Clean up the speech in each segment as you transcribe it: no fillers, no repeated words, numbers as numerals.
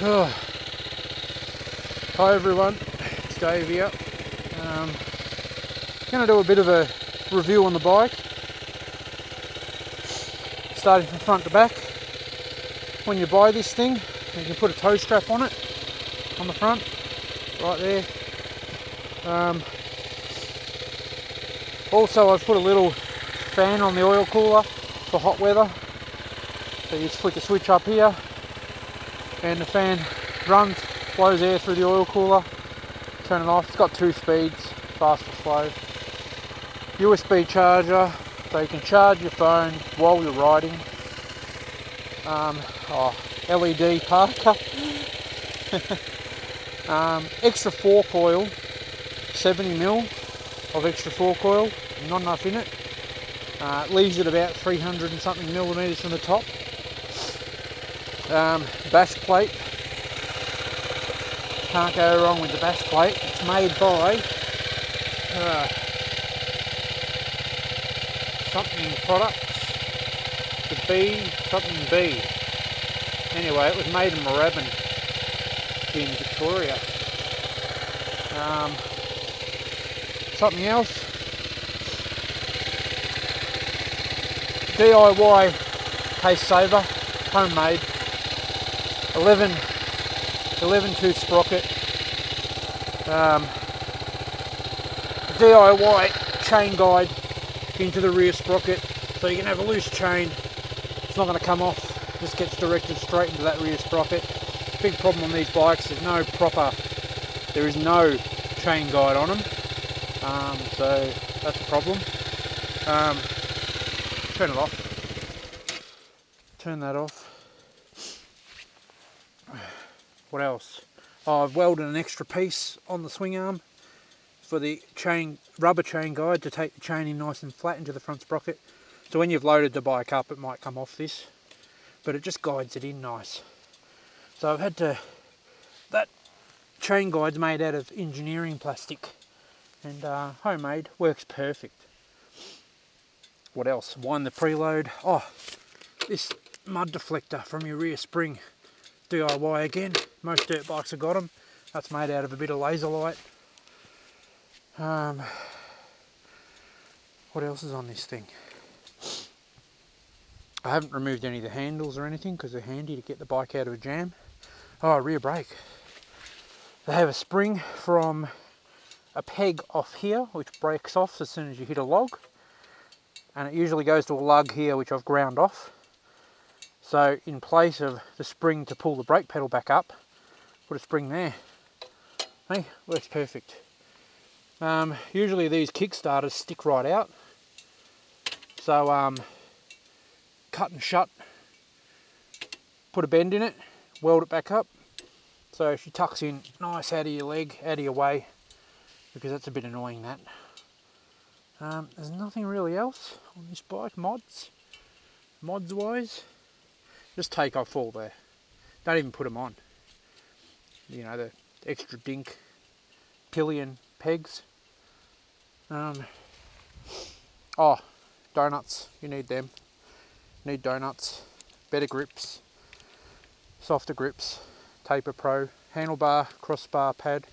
Hi everyone, it's Dave here. Going to do a bit of a review on the bike. Starting from front to back. When you buy this thing, you can put a tow strap on it, on the front, right there. Also I've put a little fan on the oil cooler for hot weather. So you just flick a switch up here and the fan runs, blows air through the oil cooler, turn it off. It's got 2 speeds, fast or slow. USB charger, so you can charge your phone while you're riding. LED parker. Extra fork oil, 70mm of extra fork oil, not enough in it. It leaves it about 300 and something millimeters from the top. Bash plate, can't go wrong with the bash plate. It's made by something products, the B something B. Anyway, it was made in Moorabbin in Victoria. Something else, DIY pace saver, homemade, 11 tooth sprocket, DIY chain guide into the rear sprocket, so you can have a loose chain. It's not going to come off, just gets directed straight into that rear sprocket. Big problem on these bikes, there is no chain guide on them, so that's a problem. Turn it off, turn that off. What else? Oh, I've welded an extra piece on the swing arm for the rubber chain guide to take the chain in nice and flat into the front sprocket. So when you've loaded the bike up, it might come off this, but it just guides it in nice. So I've had to, that chain guide's made out of engineering plastic and homemade, works perfect. What else? Wind the preload. Oh, this mud deflector from your rear spring, DIY again. Most dirt bikes have got them. That's made out of a bit of laser light. What else is on this thing? I haven't removed any of the handles or anything because they're handy to get the bike out of a jam. Oh, rear brake. They have a spring from a peg off here which breaks off as soon as you hit a log, and it usually goes to a lug here which I've ground off. So in place of the spring to pull the brake pedal back up, put a spring there. Hey, works perfect. Usually these Kickstarters stick right out, so cut and shut, put a bend in it, weld it back up, so she tucks in nice out of your leg, out of your way, because that's a bit annoying, that. There's nothing really else on this bike, mods wise. Just take off all the, don't even put them on, you know, the extra dink pillion pegs. Oh, donuts, you need them. Need donuts, better grips, softer grips, Taper Pro, handlebar, crossbar pad,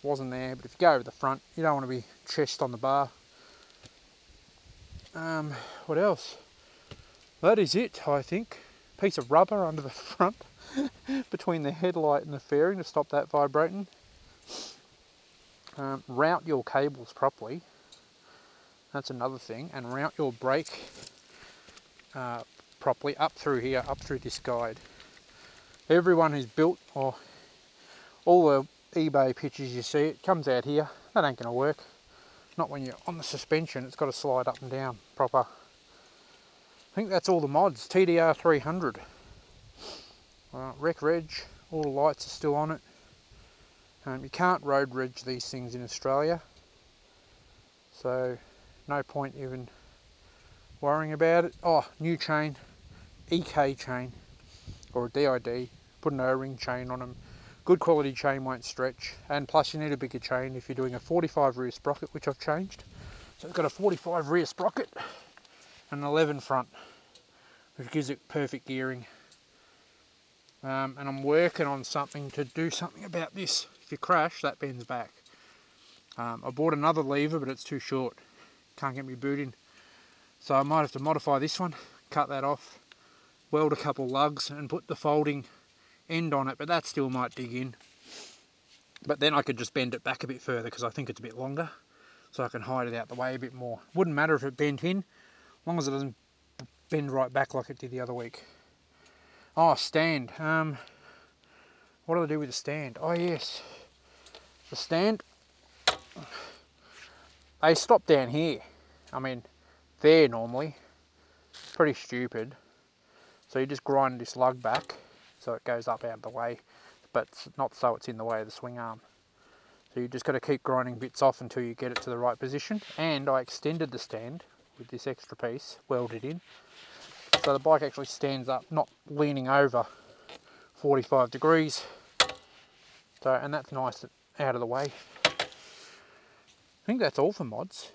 wasn't there, but if you go over the front, you don't want to be chest on the bar. What else? That is it, I think. Piece of rubber under the front between the headlight and the fairing to stop that vibrating. Route your cables properly, that's another thing, and route your brake properly up through here, up through this guide. Everyone who's built, or all the eBay pictures you see, it comes out here. That ain't going to work. Not when you're on the suspension, it's got to slide up and down proper. I think that's all the mods. TDR 300. Rec Reg, all the lights are still on it. You can't road reg these things in Australia, so no point even worrying about it. Oh, new chain, EK chain, or a DID, put an O-ring chain on them. Good quality chain, won't stretch, and plus you need a bigger chain if you're doing a 45 rear sprocket, which I've changed. So it's got a 45 rear sprocket and an 11 front, which gives it perfect gearing. and I'm working on something to do something about this. If you crash, that bends back. I bought another lever, but it's too short. Can't get my boot in. So I might have to modify this one, cut that off, weld a couple lugs and put the folding end on it, but that still might dig in. But then I could just bend it back a bit further because I think it's a bit longer, so I can hide it out the way a bit more. Wouldn't matter if it bent in, as long as it doesn't bend right back like it did the other week. Oh, stand. What do I do with the stand? Oh yes, the stand. They stop down here. I mean, there normally. Pretty stupid. So you just grind this lug back so it goes up out of the way, but not so it's in the way of the swing arm. So you just got to keep grinding bits off until you get it to the right position. And I extended the stand with this extra piece welded in, so the bike actually stands up, not leaning over 45 degrees. So, and that's nice out of the way. I think that's all for mods.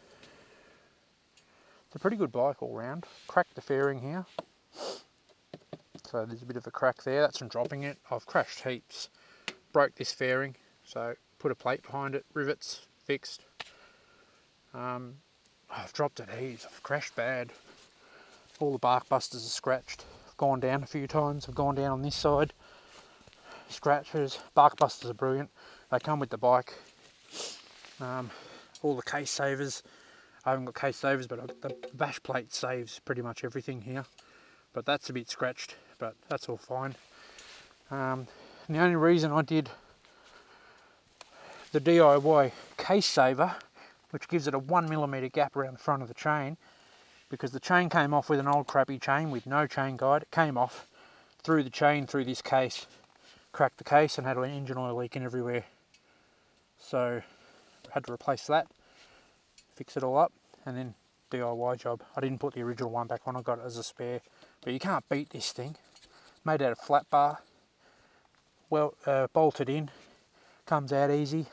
It's a pretty good bike all round. Cracked the fairing here. So there's a bit of a crack there, that's from dropping it. I've crashed heaps. Broke this fairing, so put a plate behind it, rivets fixed. I've dropped it heaps, I've crashed bad. All the bark busters are scratched. I've gone down a few times, I've gone down on this side. Scratches, bark busters are brilliant. They come with the bike. All the case savers. I haven't got case savers, but the bash plate saves pretty much everything here. But that's a bit scratched, but that's all fine. And the only reason I did the DIY case saver, which gives it a 1mm gap around the front of the chain, because the chain came off with an old crappy chain with no chain guide. It came off through the chain through this case, cracked the case and had an engine oil leaking everywhere. So I had to replace that, fix it all up, and then DIY job. I didn't put the original one back on, I got it as a spare. But you can't beat this thing. Made out of flat bar, well bolted in, comes out easy.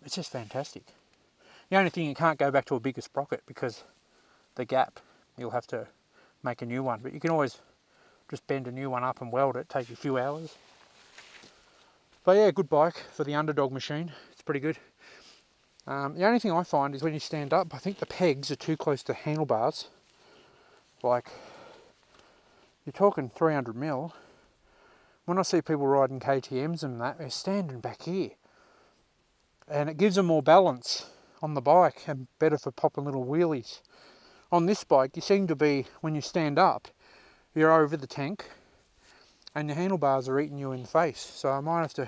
It's just fantastic. The only thing, you can't go back to a bigger sprocket because the gap, you'll have to make a new one. But you can always just bend a new one up and weld it, take you a few hours. But yeah, good bike for the Underdog machine. It's pretty good. The only thing I find is when you stand up, I think the pegs are too close to handlebars. Like, you're talking 300mm. When I see people riding KTMs and that, they're standing back here. And it gives them more balance on the bike and better for popping little wheelies. On this bike, you seem to be, when you stand up, you're over the tank and your handlebars are eating you in the face. So I might have to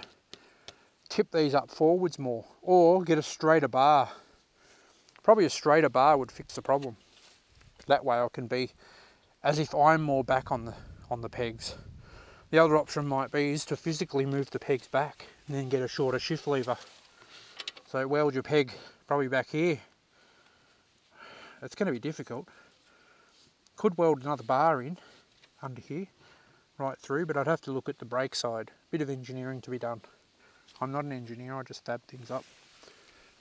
tip these up forwards more or get a straighter bar. Probably a straighter bar would fix the problem. That way I can be as if I'm more back on the pegs. The other option might be is to physically move the pegs back and then get a shorter shift lever. So weld your peg probably back here. It's going to be difficult. Could weld another bar in under here, right through, but I'd have to look at the brake side. Bit of engineering to be done. I'm not an engineer, I just fab things up.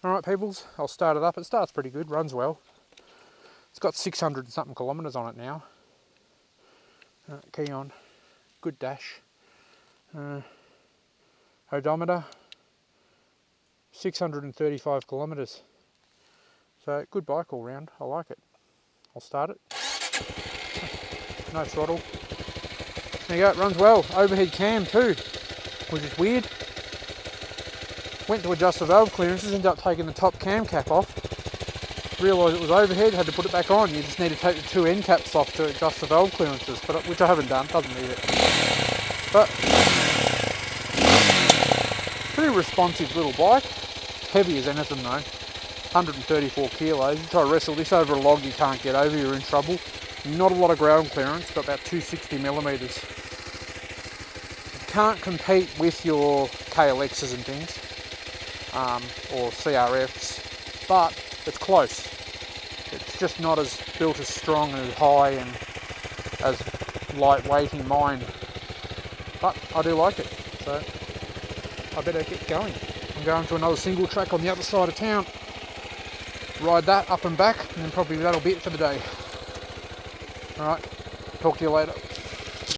Alright peoples, I'll start it up. It starts pretty good, runs well. It's got 600 and something kilometres on it now. Key on, good dash. Odometer, 635 kilometres. So good bike all round, I like it. I'll start it. No throttle. There you go, it runs well. Overhead cam too, which is weird. Went to adjust the valve clearances, ended up taking the top cam cap off. Realised it was overhead, had to put it back on. You just need to take the two end caps off to adjust the valve clearances, but which I haven't done, doesn't need it. But pretty responsive little bike. Heavy as anything though, 134 kilos. You try to wrestle this over a log you can't get over, you're in trouble. Not a lot of ground clearance, got about 260mm. Can't compete with your KLXs and things, or CRFs, but it's close. It's just not as built as strong and as high and as lightweight in mine, but I do like it, so I better get going. I'm going to another single track on the other side of town, ride that up and back, and then probably that'll be it for the day. Alright, talk to you later.